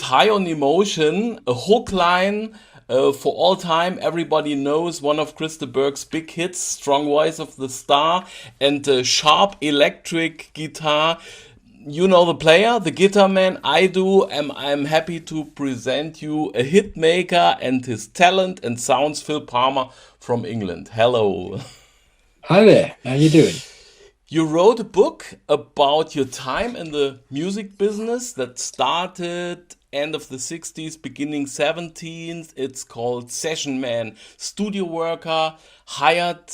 High on Emotion, a hook line for all time. Everybody knows one of Christa Burgh's big hits, Strong Voice of the Star, and sharp electric guitar. You know the player, the guitar man. I do. I'm happy to present you a hit maker and his talent and sounds, Phil Palmer from England. Hello. Hi there, how you doing? You wrote a book about your time in the music business that started end of the 60s, beginning 17th. It's called Session Man, studio worker, hired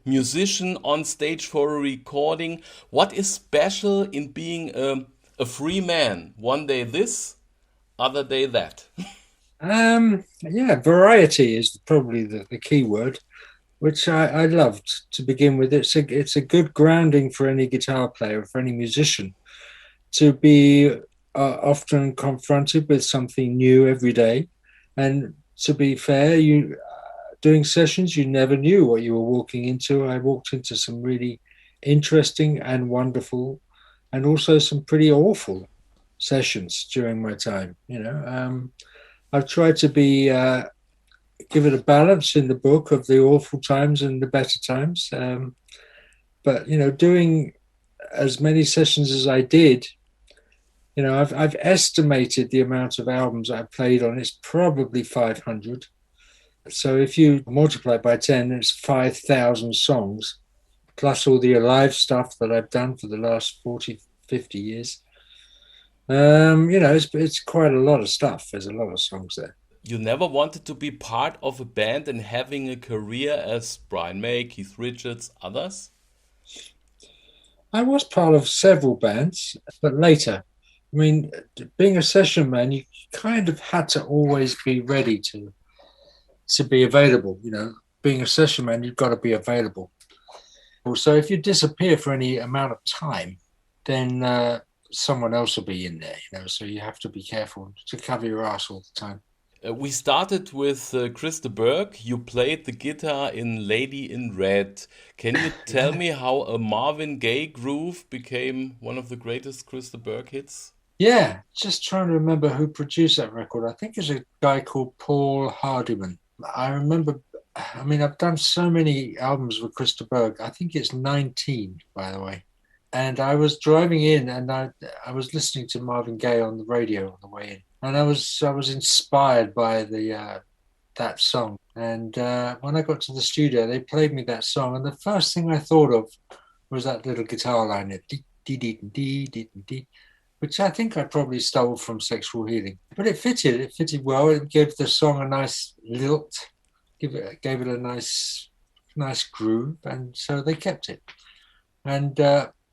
musician on stage for a recording. What is special in being a free man? One day this, other day that. Yeah, variety is probably the key word, which I loved to begin with. It's a good grounding for any guitar player, for any musician, to be often confronted with something new every day. And to be fair, you doing sessions, you never knew what you were walking into. I walked into some really interesting and wonderful, and also some pretty awful sessions during my time. I've tried to be give it a balance in the book of the awful times and the better times. But doing as many sessions as I did, I've estimated the amount of albums I played on. It's probably 500. So if you multiply it by 10, it's 5,000 songs, plus all the live stuff that I've done for the last 40, 50 years. It's quite a lot of stuff. There's a lot of songs there. You never wanted to be part of a band and having a career as Brian May, Keith Richards, others? I was part of several bands, but later. I mean, being a session man, you kind of had to always be ready to be available. Being a session man, you've got to be available. So if you disappear for any amount of time, then someone else will be in there. So you have to be careful to cover your ass all the time. We started with Christa Burgh. You played the guitar in Lady in Red. Can you tell Yeah. me how a Marvin Gaye groove became one of the greatest Christa Burgh hits? Yeah, just trying to remember who produced that record. I think it's a guy called Paul Hardiman. I remember, I mean, I've done so many albums with Christa Burgh. I think it's 19, by the way. And I was driving in and I was listening to Marvin Gaye on the radio on the way in. And I was inspired by the that song. And when I got to the studio, they played me that song. And the first thing I thought of was that little guitar line, dee, dee, dee, dee, dee, dee, which I think I probably stole from Sexual Healing. But it fitted well. It gave the song a nice lilt, gave it a nice groove, and so they kept it. And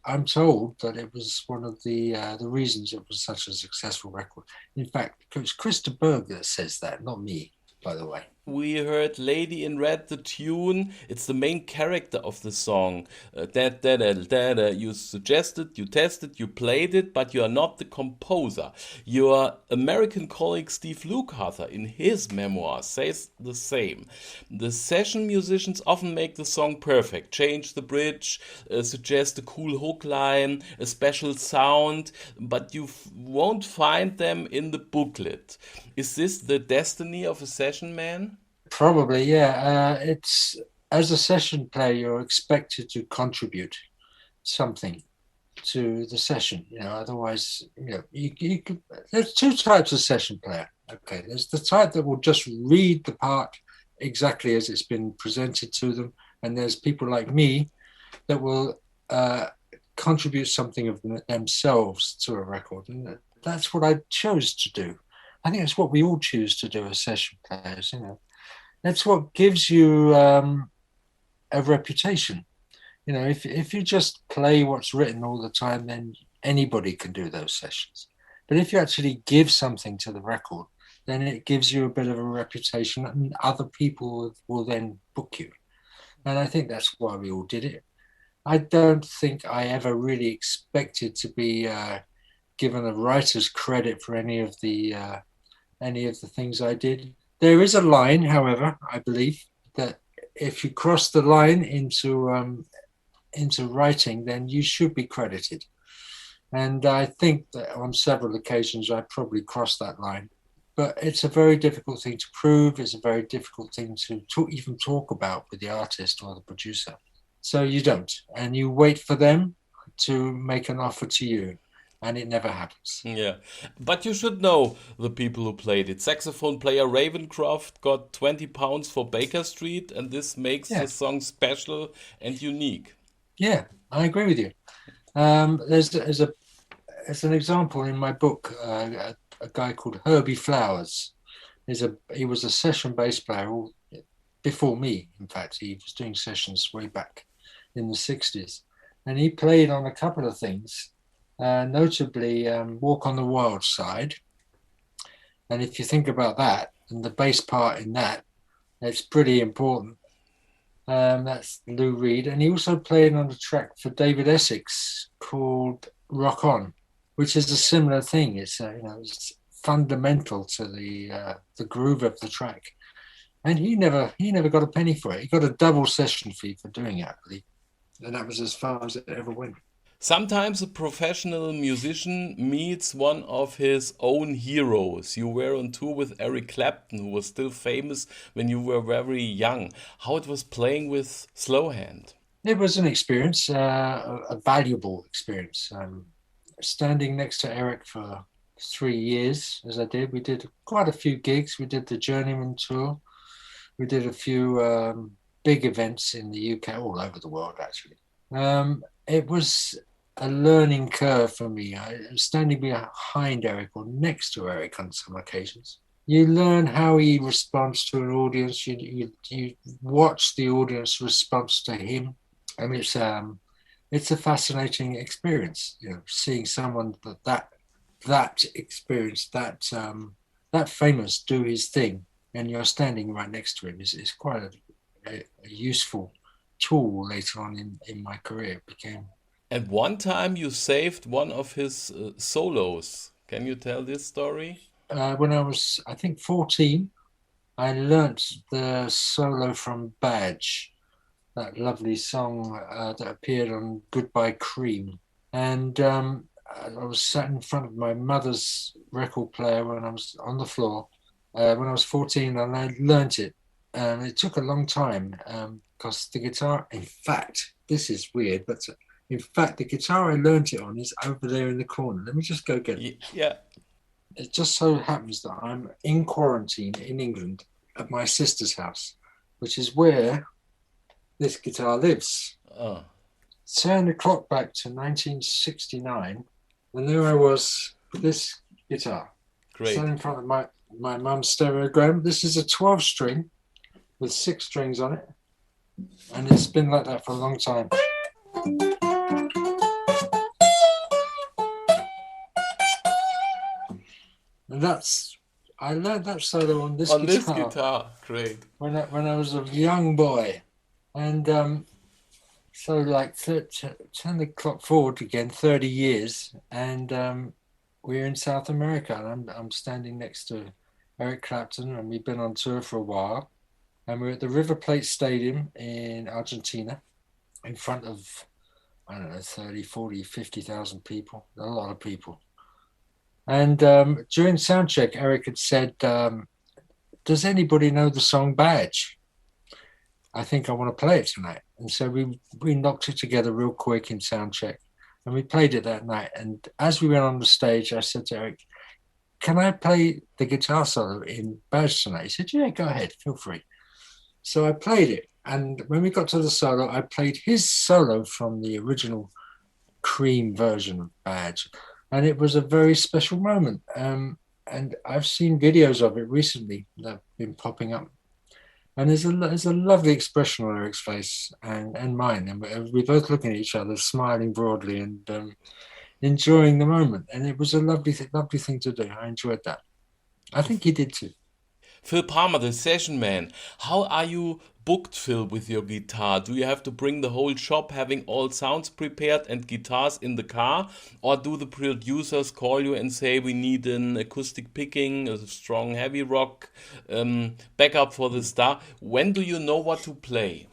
I'm told that it was one of the reasons it was such a successful record. In fact, it's Christa Burgh that says that, not me, by the way. We heard Lady in Red, the tune. It's the main character of the song. Da, da, da, da, da. You suggested, you tested, you played it, but you are not the composer. Your American colleague Steve Lukather, in his memoir, says the same. The session musicians often make the song perfect, change the bridge, suggest a cool hook line, a special sound, but you won't find them in the booklet. Is this the destiny of a session man? Probably, yeah. It's as a session player, you're expected to contribute something to the session. Otherwise, you could, there's two types of session player. Okay, there's the type that will just read the part exactly as it's been presented to them, and there's people like me that will contribute something of themselves to a record, and that's what I chose to do. I think that's what we all choose to do as session players. That's what gives you a reputation. If you just play what's written all the time, then anybody can do those sessions. But if you actually give something to the record, then it gives you a bit of a reputation, and other people will then book you. And I think that's why we all did it. I don't think I ever really expected to be given a writer's credit for any of the things I did. There is a line, however, I believe that if you cross the line into writing, then you should be credited. And I think that on several occasions I probably crossed that line. But it's a very difficult thing to prove. It's a very difficult thing to even talk about with the artist or the producer. So you don't. And you wait for them to make an offer to you. And it never happens. Yeah, but you should know the people who played it. Saxophone player Ravencroft got £20 for Baker Street, and this makes the Yeah, song special and unique. yeah, I agree with you. There's an example in my book, a guy called Herbie Flowers. He was a session bass player before me. In fact, he was doing sessions way back in the 60s. And he played on a couple of things, notably Walk on the Wild Side. And if you think about that and the bass part in that, it's pretty important. That's Lou Reed. And he also played on a track for David Essex called Rock On, which is a similar thing. It's fundamental to the groove of the track. And he never got a penny for it. He got a double session fee for doing it, I believe. And that was as far as it ever went. Sometimes a professional musician meets one of his own heroes. You were on tour with Eric Clapton, who was still famous when you were very young. How it was playing with Slowhand? It was an experience, a valuable experience. Standing next to Eric for 3 years, as I did, we did quite a few gigs. We did the Journeyman tour. We did a few big events in the UK, all over the world, actually. It was a learning curve for me. I was standing behind Eric or next to Eric on some occasions. You learn how he responds to an audience. You watch the audience response to him. I mean, it's a fascinating experience. Seeing someone that experienced that famous do his thing, and you're standing right next to him is quite a useful tool later on in my career. It became. At one time, you saved one of his solos. Can you tell this story? When I was, I think, 14, I learnt the solo from Badge, that lovely song that appeared on Goodbye Cream. And I was sat in front of my mother's record player when I was on the floor when I was 14, and I learnt it. It took a long time because the guitar, in fact, this is weird, but in fact, the guitar I learnt it on is over there in the corner. Let me just go get it. Yeah. It just so happens that I'm in quarantine in England at my sister's house, which is where this guitar lives. Oh, Turn the clock back to 1969, and there I was with this guitar. great. Sat in front of my mum's stereogram. This is a 12-string with 6 strings on it, and it's been like that for a long time. And I learned that solo on this On guitar. this guitar, great. when I was a young boy, and so like turn the clock forward again 30 years, and we're in South America, and I'm standing next to Eric Clapton, and we've been on tour for a while, and we're at the River Plate Stadium in Argentina in front of, I don't know, 30, 40, 50,000 people, a lot of people. And during soundcheck, Eric had said, does anybody know the song Badge? I think I want to play it tonight. And so we knocked it together real quick in soundcheck, and we played it that night. And as we went on the stage, I said to Eric, can I play the guitar solo in Badge tonight? He said, yeah, go ahead, feel free. So I played it. And when we got to the solo, I played his solo from the original Cream version of Badge. And it was a very special moment. And I've seen videos of it recently that have been popping up. And there's a lovely expression on Eric's face and mine. And we're both looking at each other, smiling broadly and enjoying the moment. And it was a lovely thing to do. I enjoyed that. I think he did too. Phil Palmer, the session man. How are you booked, Phil, with your guitar? Do you have to bring the whole shop having all sounds prepared and guitars in the car? Or do the producers call you and say we need an acoustic picking, a strong heavy rock backup for the star? When do you know what to play?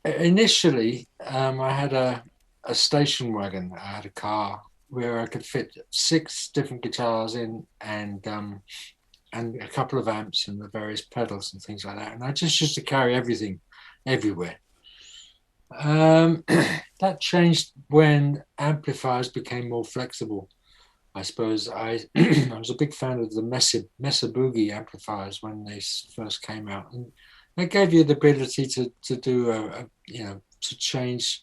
Initially, I had a station wagon. I had a car where I could fit 6 different guitars in and a couple of amps and the various pedals and things like that. And I just used to carry everything everywhere. That changed when amplifiers became more flexible. I suppose I was a big fan of the Mesa Boogie amplifiers when they first came out, and they gave you the ability to do to change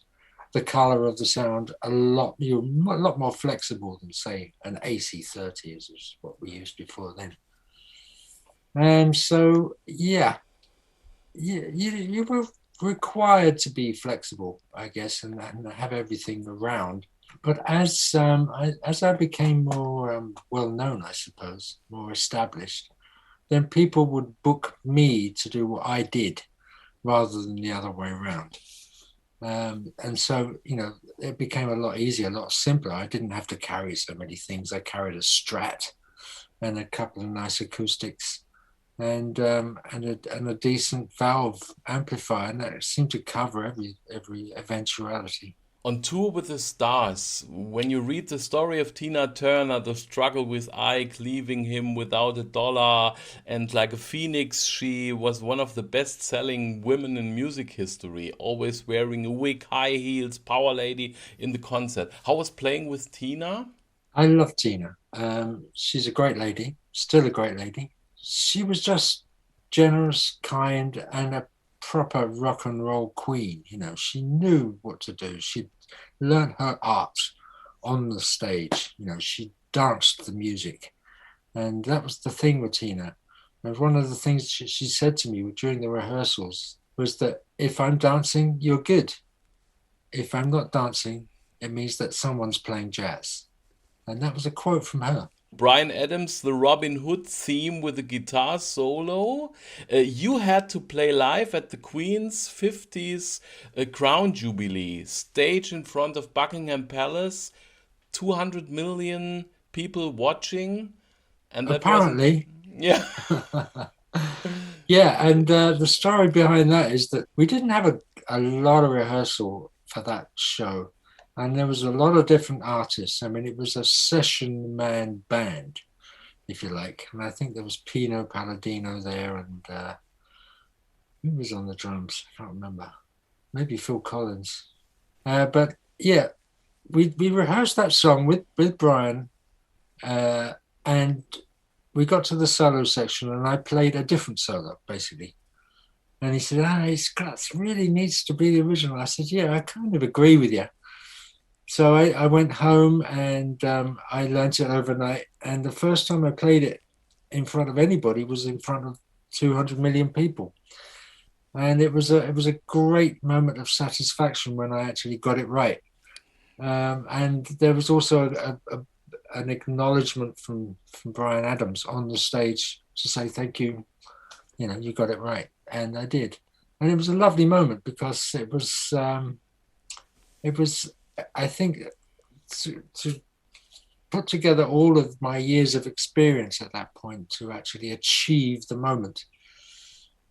the color of the sound a lot. You're a lot more flexible than say an AC30 is what we used before then. And so you were required to be flexible, I guess, and have everything around. But as I became more well known, I suppose, more established, then people would book me to do what I did rather than the other way around. And so, it became a lot easier, a lot simpler. I didn't have to carry so many things. I carried a Strat and a couple of nice acoustics and a decent valve amplifier, and that seemed to cover every eventuality. On tour with the stars, when you read the story of Tina Turner, the struggle with Ike, leaving him without a dollar, and like a phoenix, she was one of the best-selling women in music history, always wearing a wig, high heels, power lady in the concert. How was playing with Tina? I love Tina. She's a great lady, still a great lady. She was just generous, kind, and a proper rock and roll queen. She knew what to do. She learned her art on the stage. She danced the music, and that was the thing with Tina. And one of the things she said to me during the rehearsals was that if I'm dancing, you're good. If I'm not dancing, it means that someone's playing jazz. And that was a quote from her. Bryan Adams, the Robin Hood theme with a guitar solo. You had to play live at the Queen's 50s Crown Jubilee, stage in front of Buckingham Palace, 200 million people watching. And that apparently. Yeah. Yeah, and the story behind that is that we didn't have a lot of rehearsal for that show. And there was a lot of different artists. I mean, it was a session man band, if you like. And I think there was Pino Palladino there, and who was on the drums? I can't remember. Maybe Phil Collins. But yeah, we rehearsed that song with Brian, and we got to the solo section, and I played a different solo, basically. And he said, it really needs to be the original. I said, yeah, I kind of agree with you. So I went home and I learned it overnight. And the first time I played it in front of anybody was in front of 200 million people. And it was a great moment of satisfaction when I actually got it right. And there was also an acknowledgement from Bryan Adams on the stage to say, thank you, you got it right. And I did. And it was a lovely moment because it was I think, to put together all of my years of experience at that point to actually achieve the moment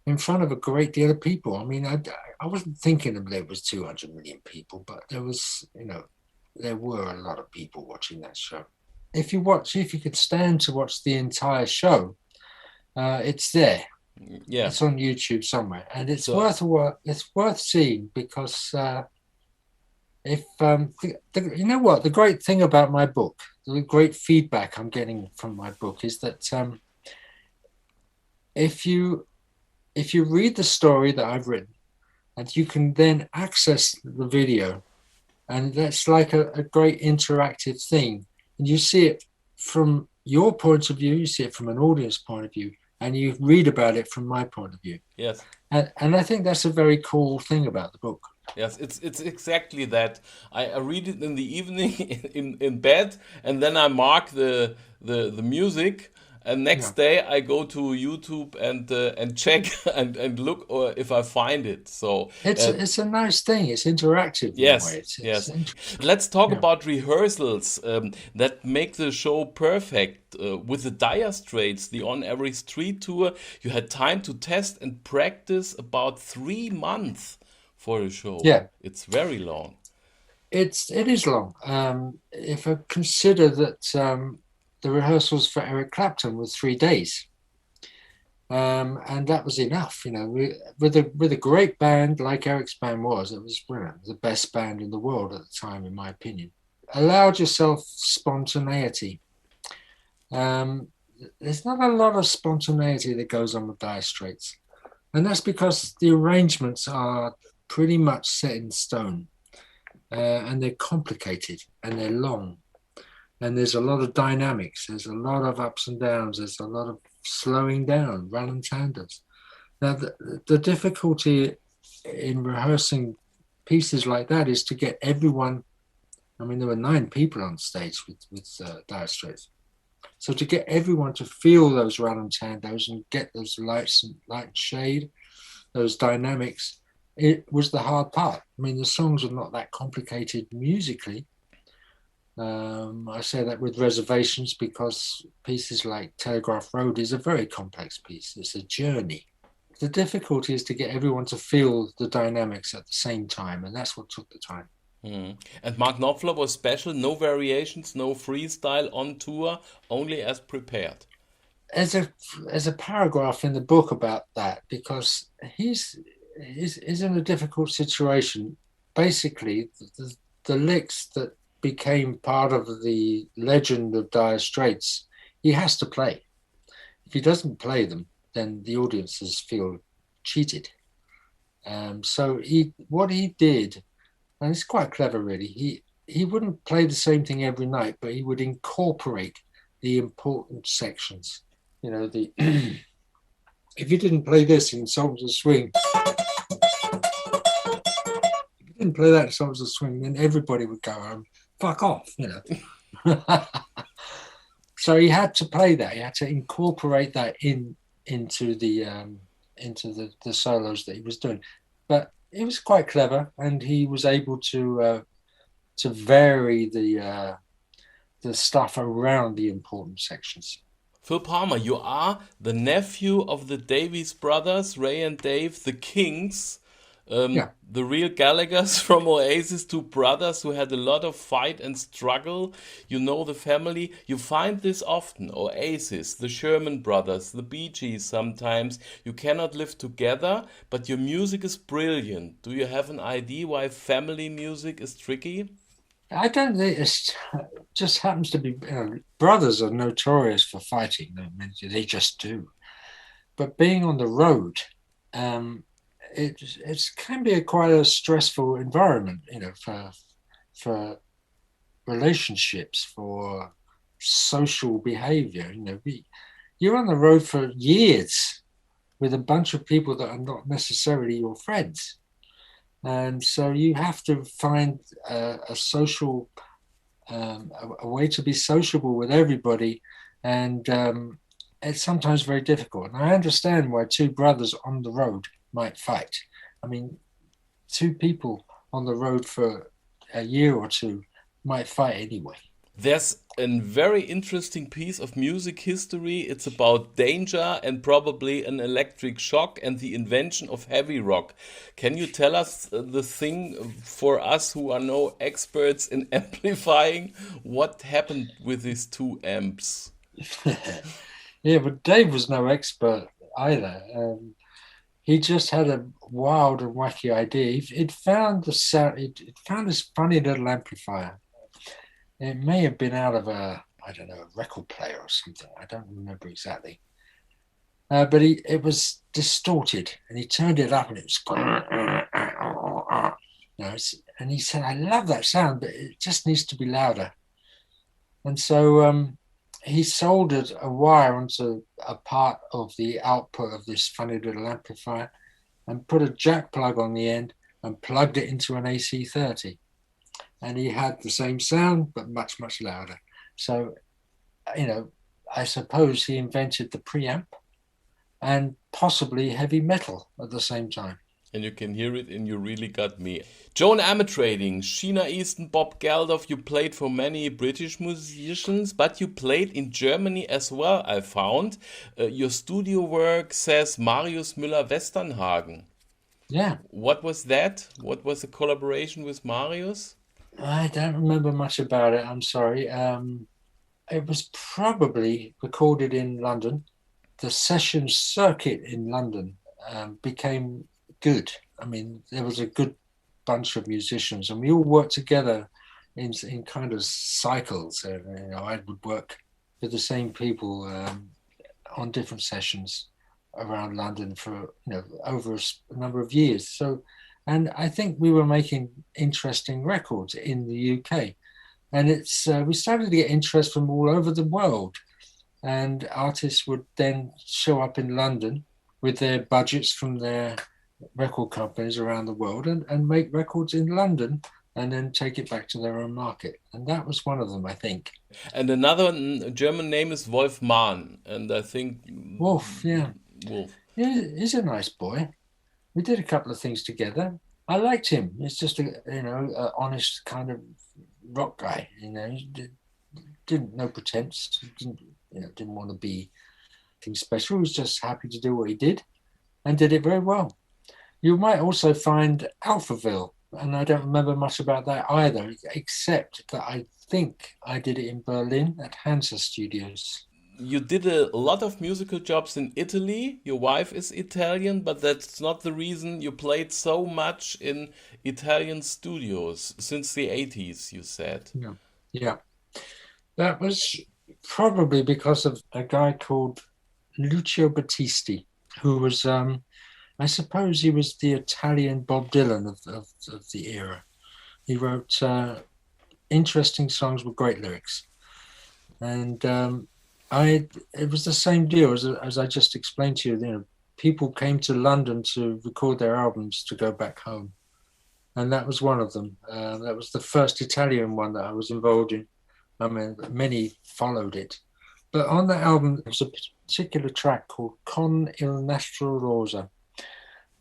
in front of a great deal of people. I mean, I wasn't thinking that there was 200 million people, but there was, there were a lot of people watching that show. If you could stand to watch the entire show, it's there. Yeah, it's on YouTube somewhere, and it's worth seeing because. If you know what, the great thing about my book, the great feedback I'm getting from my book is that if you read the story that I've written, and you can then access the video, and that's like a great interactive thing, and you see it from your point of view, you see it from an audience point of view, and you read about it from my point of view. Yes. And I think that's a very cool thing about the book. Yes, it's exactly that. I read it in the evening in bed, and then I mark the music. And next day I go to YouTube and check and look or if I find it. So it's a nice thing. It's interactive. Yes, yes. Let's talk about rehearsals that make the show perfect. With the Dire Straits, the On Every Street tour, you had time to test and practice about 3 months for a show. Yeah, it's very long. it is long. If I consider that the rehearsals for Eric Clapton were 3 days, and that was enough. With a great band like Eric's band was, it was the best band in the world at the time, in my opinion. Allowed yourself spontaneity. Um, there's not a lot of spontaneity that goes on with Dire Straits, and that's because the arrangements are pretty much set in stone, and they're complicated and they're long, and there's a lot of dynamics. There's a lot of ups and downs. There's a lot of slowing down, run tandems. Now, the difficulty in rehearsing pieces like that is to get everyone. I mean, there were 9 people on stage with Dire Straits. So to get everyone to feel those run tandos and get those light and shade, those dynamics, it was the hard part. I mean, the songs are not that complicated musically. I say that with reservations because pieces like Telegraph Road is a very complex piece. It's a journey. The difficulty is to get everyone to feel the dynamics at the same time, and that's what took the time. And Mark Knopfler was special, no variations, no freestyle on tour, only as prepared. There's a paragraph in the book about that because he's in a difficult situation. Basically, the licks that became part of the legend of Dire Straits, he has to play. If he doesn't play them, then the audiences feel cheated. So what he did, and it's quite clever really, he wouldn't play the same thing every night, but he would incorporate the important sections. If you didn't play this in Songs of Swing, if you didn't play that in Songs of Swing, then everybody would go home, fuck off, So he had to play that. He had to incorporate that into the solos that he was doing. But it was quite clever, and he was able to vary the stuff around the important sections. Phil Palmer, you are the nephew of the Davies brothers, Ray and Dave, the Kinks. The real Gallaghers from Oasis, 2 brothers who had a lot of fight and struggle. You know the family. You find this often. Oasis, the Sherman brothers, the Bee Gees sometimes. You cannot live together, but your music is brilliant. Do you have an idea why family music is tricky? I don't think it just happens to be. Brothers are notorious for fighting. They just do. But being on the road, it can be quite a stressful environment, for relationships, for social behavior. You're on the road for years with a bunch of people that are not necessarily your friends, and so you have to find a social, a way to be sociable with everybody, and it's sometimes very difficult. And I understand why 2 brothers on the road might fight. I mean, 2 people on the road for a year or 2 might fight anyway. There's a very interesting piece of music history. It's about danger and probably an electric shock and the invention of heavy rock. Can you tell us the thing for us who are no experts in amplifying? What happened with these 2 amps? Yeah, but Dave was no expert either. He just had a wild and wacky idea. It found the sound. It found this funny little amplifier. It may have been out of a record player or something. I don't remember exactly. But it was distorted, and he turned it up, and it was. And he said, "I love that sound, but it just needs to be louder." And so he soldered a wire onto a part of the output of this funny little amplifier and put a jack plug on the end and plugged it into an AC30. And he had the same sound, but much, much louder. So, I suppose he invented the preamp and possibly heavy metal at the same time. And you can hear it in You Really Got Me. Joan Armatrading, Sheena Easton, Bob Geldof, you played for many British musicians, but you played in Germany as well, I found. Your studio work says Marius Müller-Westernhagen. Yeah. What was that? What was the collaboration with Marius? I don't remember much about it. I'm sorry. It was probably recorded in London. The session circuit in London became good. I mean, there was a good bunch of musicians, and we all worked together in kind of cycles. I would work with the same people on different sessions around London for over a number of years. So, and I think we were making interesting records in the UK, and it's we started to get interest from all over the world, and artists would then show up in London with their budgets from their record companies around the world and make records in London and then take it back to their own market. And that was one of them, I think. And another German name is Wolf Mahn, and I think Wolf, yeah. Wolf. Yeah, he's a nice boy. We did a couple of things together. I liked him. He's just a honest kind of rock guy. He didn't no pretense. Didn't want to be anything special. He was just happy to do what he did and did it very well. You might also find Alphaville, and I don't remember much about that either, except that I think I did it in Berlin at Hansa Studios. You did a lot of musical jobs in Italy. Your wife is Italian, but that's not the reason you played so much in Italian studios since the 80s, you said. Yeah. Yeah. That was probably because of a guy called Lucio Battisti, who was, I suppose he was the Italian Bob Dylan of the era. He wrote interesting songs with great lyrics. And it was the same deal as I just explained to you. People came to London to record their albums to go back home, and that was one of them. That was the first Italian one that I was involved in. I mean, many followed it, but on that album there was a particular track called "Con il nastro rosa,"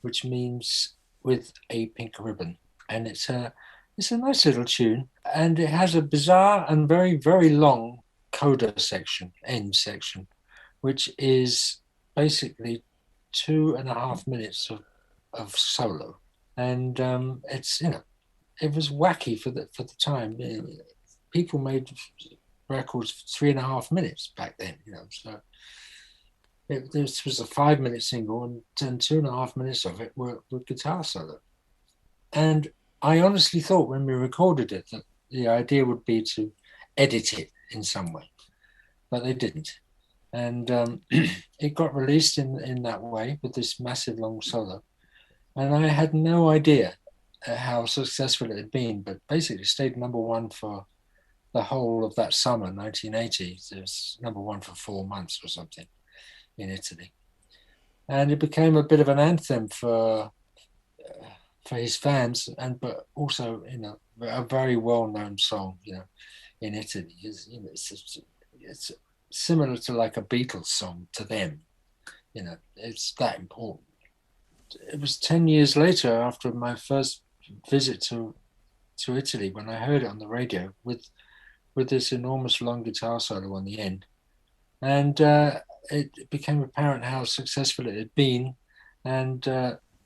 which means "with a pink ribbon," and it's a nice little tune, and it has a bizarre and very very long coda section, end section, which is basically 2.5 minutes of solo, and it was wacky for the time. People made records for 3.5 minutes back then, so this was a 5 minute single, and 2.5 minutes of it were guitar solo. And I honestly thought when we recorded it that the idea would be to edit it in some way, but they didn't. And it got released in that way with this massive long solo. And I had no idea how successful it had been, but basically stayed number one for the whole of that summer, 1980. It was number one for 4 months or something in Italy. And it became a bit of an anthem for his fans, but also, a very well-known song, in Italy. It's similar to like a Beatles song to them. It's that important. It was 10 years later, after my first visit to Italy, when I heard it on the radio with this enormous long guitar solo on the end, and it became apparent how successful it had been, and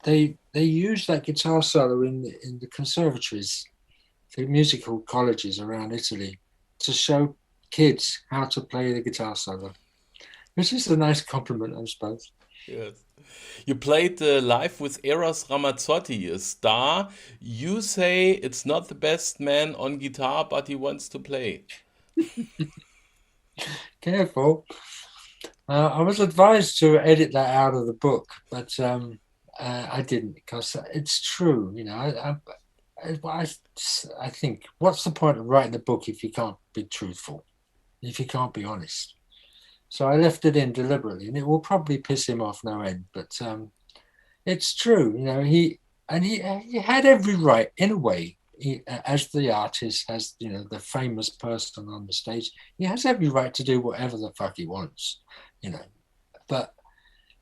they used that guitar solo in the conservatories, the musical colleges around Italy, to show kids how to play the guitar solo, which is a nice compliment, I suppose. Yes. You played live with Eros Ramazzotti, a star. You say it's not the best man on guitar, but he wants to play. Careful. I was advised to edit that out of the book, but I didn't, because it's true. I think, what's the point of writing a book if you can't be truthful, if you can't be honest? So I left it in deliberately, and it will probably piss him off no end. But it's true, he had every right, in a way. As the artist, as the famous person on the stage, he has every right to do whatever the fuck he wants, But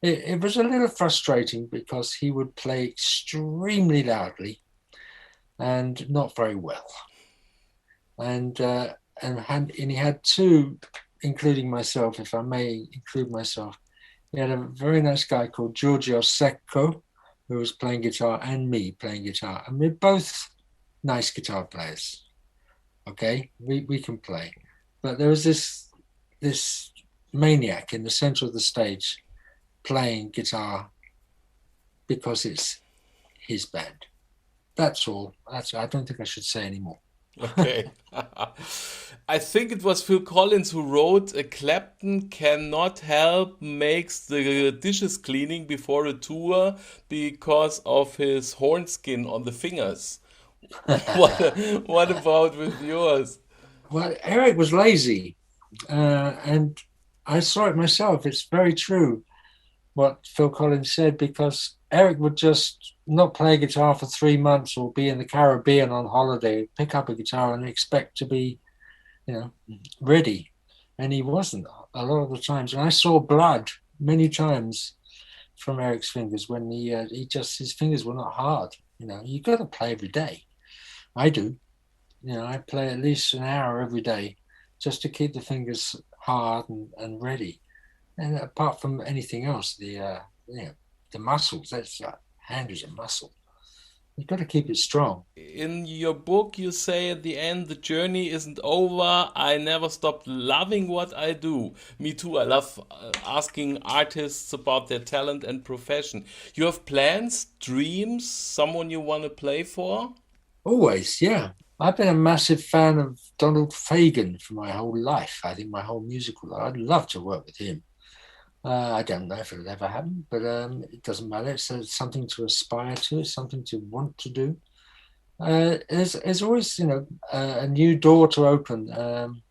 it was a little frustrating because he would play extremely loudly and not very well, and he had two, including myself, if I may include myself. He had a very nice guy called Giorgio Secco, who was playing guitar, and me playing guitar, and we're both nice guitar players. Okay, we can play. But there was this maniac in the center of the stage playing guitar because it's his band. That's all. I don't think I should say any more. Okay. I think it was Phil Collins who wrote, Clapton cannot help makes the dishes cleaning before a tour because of his horn skin on the fingers. What what about with yours? Well, Eric was lazy, and I saw it myself. It's very true what Phil Collins said because Eric would just not play guitar for 3 months or be in the Caribbean on holiday, pick up a guitar and expect to be, you know, ready. And he wasn't a lot of the times. And I saw blood many times from Eric's fingers when he just his fingers were not hard. You got to play every day. I do. I play at least an hour every day just to keep the fingers hard and ready. And apart from anything else, the muscles, that's hand is a muscle. You've got to keep it strong. In your book, you say at the end, the journey isn't over. I never stopped loving what I do. Me too. I love asking artists about their talent and profession. You have plans, dreams, someone you want to play for? Always, yeah. I've been a massive fan of Donald Fagen for my whole life. I think my whole musical life. I'd love to work with him. I don't know if it'll ever happen, but it doesn't matter. It's something to aspire to, it's something to want to do. There's always, a new door to open.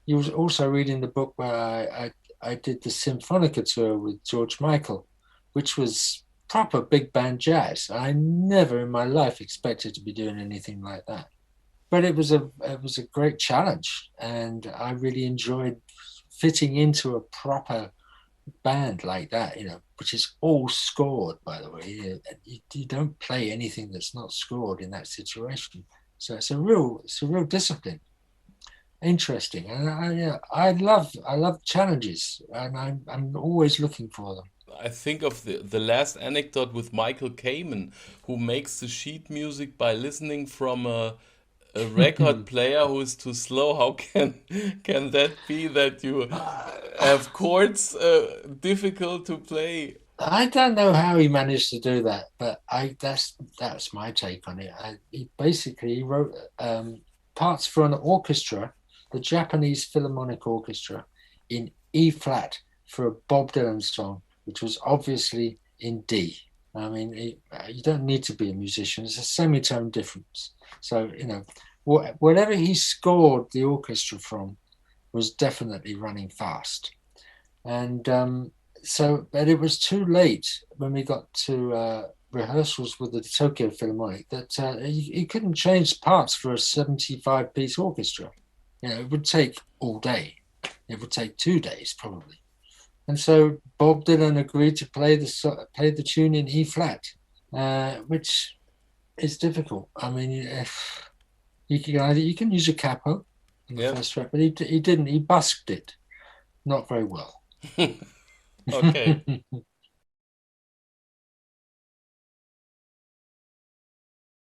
You was also reading the book where I did the Symphonica tour with George Michael, which was proper big band jazz. I never in my life expected to be doing anything like that. But it was a great challenge, and I really enjoyed fitting into a proper band like that, which is all scored, by the way. You don't play anything that's not scored in that situation. So it's a real discipline. Interesting, and I love challenges, and I'm always looking for them. I think of the last anecdote with Michael Kamen, who makes the sheet music by listening from a record player who is too slow. How can that be that you have chords difficult to play? I don't know how he managed to do that, but that's my take on it. He wrote parts for an orchestra, the Japanese Philharmonic Orchestra, in E flat for a Bob Dylan song, which was obviously in D. I mean, you don't need to be a musician. It's a semitone difference. So whatever he scored the orchestra from was definitely running fast. And but it was too late when we got to rehearsals with the Tokyo Philharmonic that you couldn't change parts for a 75-piece orchestra. It would take all day. It would take 2 days probably. And so Bob Dylan agreed to play the tune in E flat, which is difficult. I mean, if you can use a capo in the Yeah. first track, but he didn't. He busked it not very well. Okay.